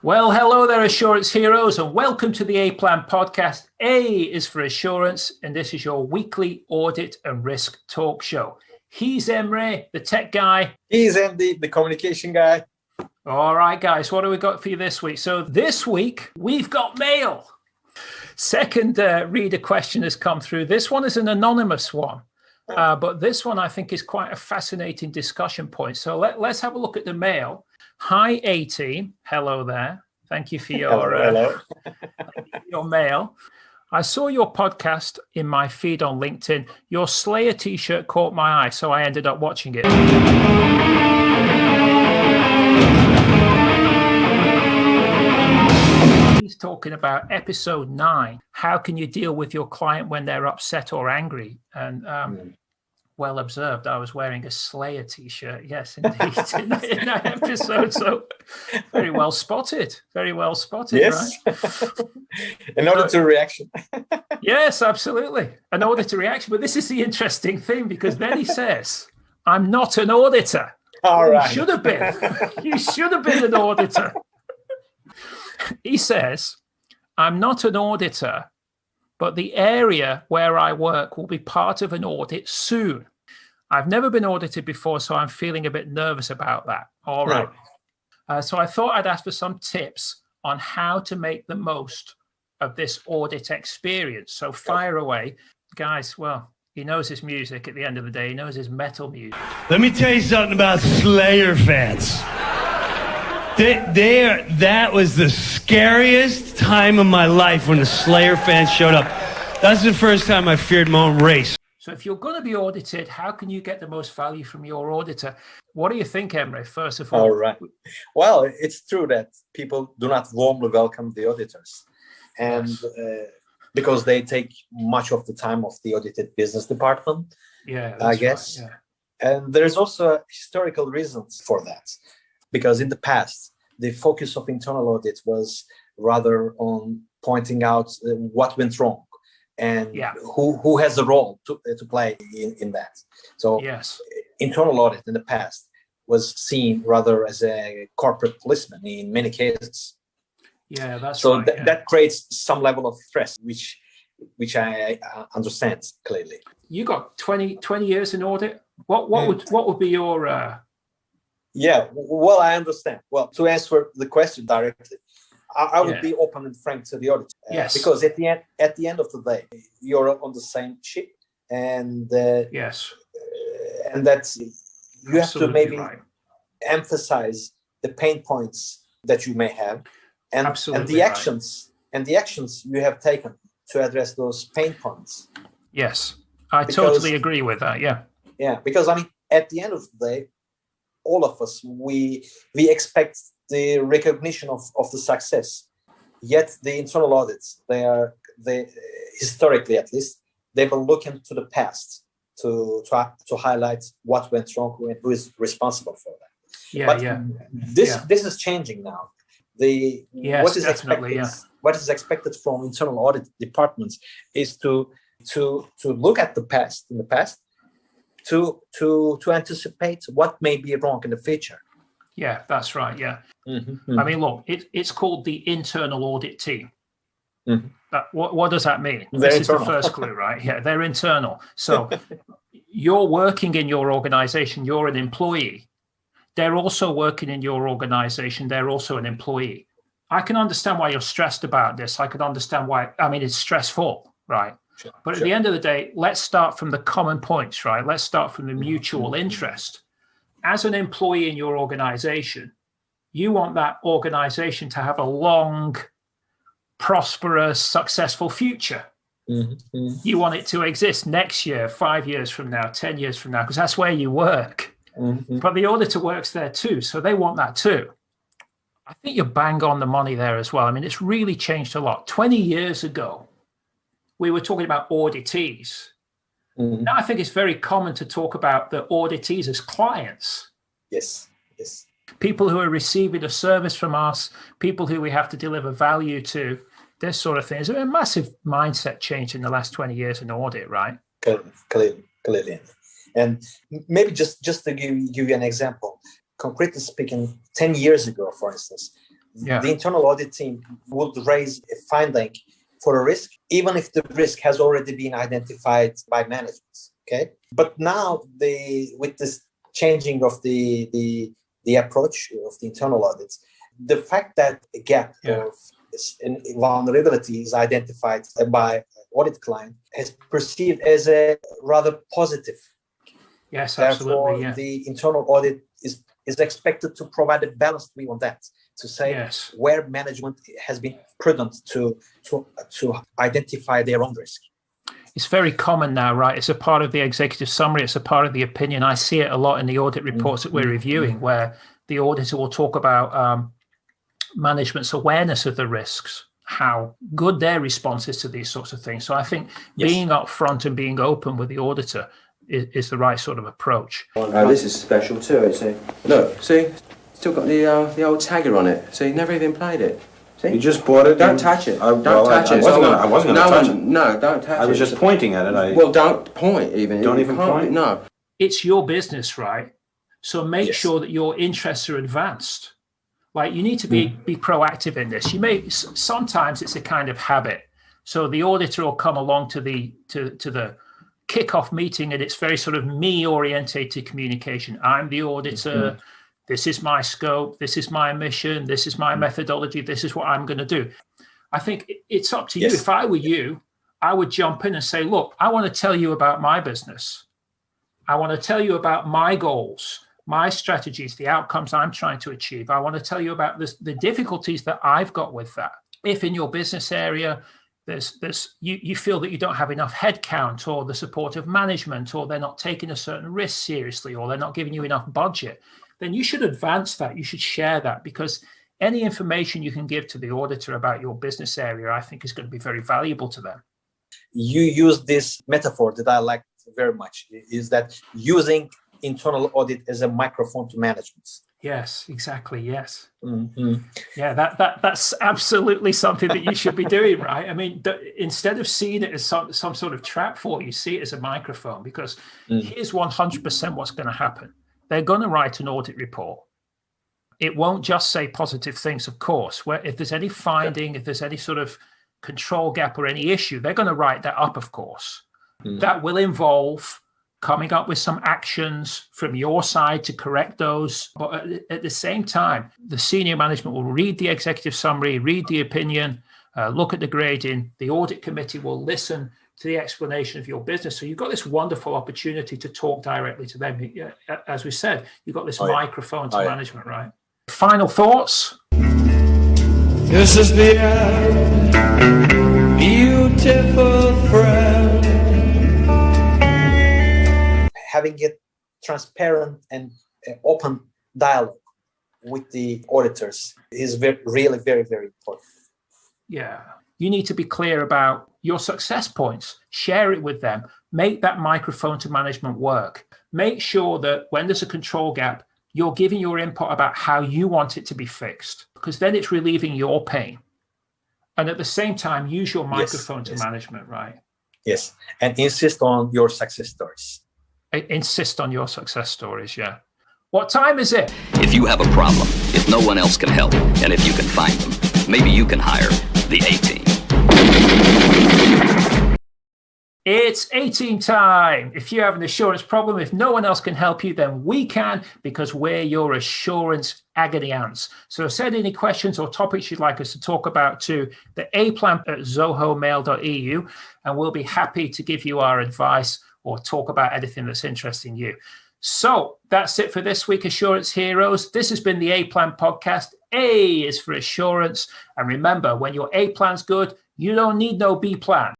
Well, hello there, Assurance Heroes, and welcome to the A-Plan podcast. A is for assurance, and this is your weekly audit and risk talk show. He's Emre, the tech guy. He's Andy, the communication guy. All right, guys, what do we got for you this week? So this week, we've got mail. Second reader question has come through. This one is an anonymous one, but this one I think is quite a fascinating discussion point. So let's have a look at the mail. Hi, A-Team. Hello there. Thank you for your, your mail. I saw your podcast in my feed on LinkedIn. Your Slayer t-shirt caught my eye, so I ended up watching it. He's talking about episode 9. How can you deal with your client when they're upset or angry? And well observed. I was wearing a Slayer t-shirt. Yes, indeed, in that episode. So very well spotted. Very well spotted, yes. Right? An auditor reaction. Yes, absolutely. An auditor reaction. But this is the interesting thing, because then he says, I'm not an auditor. All right. You should have been. You should have been an auditor. He says, I'm not an auditor, but the area where I work will be part of an audit soon. I've never been audited before, so I'm feeling a bit nervous about that. All right. So I thought I'd ask for some tips on how to make the most of this audit experience. So fire away. Guys, well, he knows his music at the end of the day. He knows his metal music. Let me tell you something about Slayer fans. That was the scariest time of my life when the Slayer fans showed up. That's the first time I feared my own race. So if you're going to be audited, how can you get the most value from your auditor? What do you think, Emre, first of all? All right. Well, it's true that people do not warmly welcome the auditors. And because they take much of the time of the audited business department, I guess. Right, yeah. And there's also historical reasons for that. Because in the past, the focus of internal audit was rather on pointing out what went wrong and who has a role to play in that. So internal audit in the past was seen rather as a corporate policeman in many cases. Yeah, that's so right. That creates some level of stress, which I understand clearly. You got 20 years in audit. What would be your Yeah, well, I understand. Well, to answer the question directly, I would be open and frank to the audit. Because at the end of the day, you're on the same ship, and and that you have to maybe emphasize the pain points that you may have, and the actions you have taken to address those pain points. Yes, I totally agree with that. Yeah, because I mean, at the end of the day, all of us, we expect the recognition of the success. Yet the internal audits, they historically at least, they've been looking to the past to highlight what went wrong and who is responsible for that. This is changing now. What is expected from internal audit departments is to look at the past in the past, to anticipate what may be wrong in the future. Yeah, that's right. Yeah. Mm-hmm. I mean, look, it's called the internal audit team. Mm-hmm. What does that mean? This is the first clue, right? Yeah, they're internal. So you're working in your organization. You're an employee. They're also working in your organization. They're also an employee. I can understand why you're stressed about this. I can understand why. I mean, it's stressful, right? But at the end of the day, let's start from the common points, right? Let's start from the mutual interest. As an employee in your organization, you want that organization to have a long, prosperous, successful future. Mm-hmm. You want it to exist next year, 5 years from now, 10 years from now, because that's where you work. Mm-hmm. But the auditor works there too, so they want that too. I think you're bang on the money there as well. I mean, it's really changed a lot. 20 years ago, we were talking about auditees. Mm-hmm. Now I think it's very common to talk about the auditees as clients. Yes. People who are receiving a service from us, people who we have to deliver value to, this sort of thing. It's a massive mindset change in the last 20 years in audit, right? Clearly. And maybe just to give you an example, concretely speaking, 10 years ago, for instance, the internal audit team would raise a finding for a risk, even if the risk has already been identified by management. Okay, but now with this changing of the approach of the internal audits, the fact that a gap of vulnerability is identified by audit client is perceived as a rather positive. Yes, absolutely. Therefore, the internal audit is expected to provide a balanced view on that, to say where management has been prudent to identify their own risk. It's very common now, right? It's a part of the executive summary. It's a part of the opinion. I see it a lot in the audit reports that we're reviewing, where the auditor will talk about management's awareness of the risks, how good their response is to these sorts of things. So I think being upfront and being open with the auditor is the right sort of approach. This is special too. See, look, see, still got the old tagger on it. See, never even played it. See? You just bought it. Don't touch it. Don't touch it. I wasn't going to touch it. No, don't touch it. I was just pointing at it. Well, don't point even. Don't even point? No. It's your business, right? So make sure that your interests are advanced. Like, you need to be proactive in this. Sometimes it's a kind of habit. So the auditor will come along to the kickoff meeting, and it's very sort of me-orientated communication. I'm the auditor. This is my scope. This is my mission. This is my methodology. This is what I'm going to do. I think it's up to you. If I were you, I would jump in and say, look, I want to tell you about my business. I want to tell you about my goals, my strategies, the outcomes I'm trying to achieve. I want to tell you about the difficulties that I've got with that. If in your business area, you feel that you don't have enough headcount, or the support of management, or they're not taking a certain risk seriously, or they're not giving you enough budget, then you should advance that. You should share that, because any information you can give to the auditor about your business area, I think, is going to be very valuable to them. You use this metaphor that I like very much, is that using internal audit as a microphone to management. Yes, exactly. Yes. Yeah, that's absolutely something that you should be doing, right? I mean, instead of seeing it as some sort of trap for you, see it as a microphone, because here's 100% what's going to happen. They're going to write an audit report. It won't just say positive things, of course. Where if there's any finding, if there's any sort of control gap or any issue, they're going to write that up, of course. That will involve coming up with some actions from your side to correct those. But at the same time, the senior management will read the executive summary, read the opinion, look at the grading. The audit committee will listen to the explanation of your business. So you've got this wonderful opportunity to talk directly to them. As we said, you've got this microphone to management, right? Final thoughts? This is the end, beautiful friend. Having a transparent and open dialogue with the auditors is really very, very important. Yeah. You need to be clear about your success points. Share it with them. Make that microphone to management work. Make sure that when there's a control gap, you're giving your input about how you want it to be fixed, because then it's relieving your pain. And at the same time, use your microphone to management, right? Yes. And insist on your success stories. Insist on your success stories, yeah. What time is it? If you have a problem, if no one else can help, and if you can find them, maybe you can hire the A-Team. It's A-Team time. If you have an assurance problem, if no one else can help you, then we can, because we're your assurance agony ants. So send any questions or topics you'd like us to talk about to the aplan@zohomail.eu, and we'll be happy to give you our advice or talk about anything that's interesting you. So that's it for this week, Assurance Heroes. This has been the A-Plan podcast. A is for assurance. And remember, when your A-Plan's good, you don't need no B-Plan.